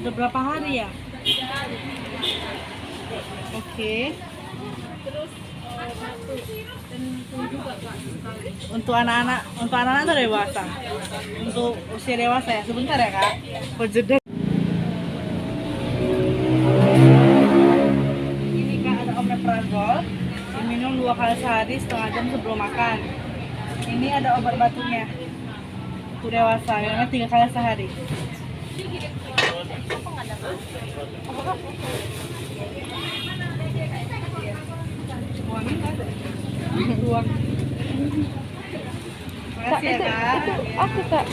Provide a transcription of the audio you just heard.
Udah berapa hari ya? Oke. Untuk anak-anak atau dewasa? Untuk usia dewasa ya. Sebentar ya kak. Berjeda. Ini kak ada omeprazol. Diminum 2 kali sehari setengah jam sebelum makan. Ini ada obat batuknya. Untuk dewasa, minumnya 3 kali sehari. Uangnya nggak ada. Uang. Makasih ya kak. Itu aku kak.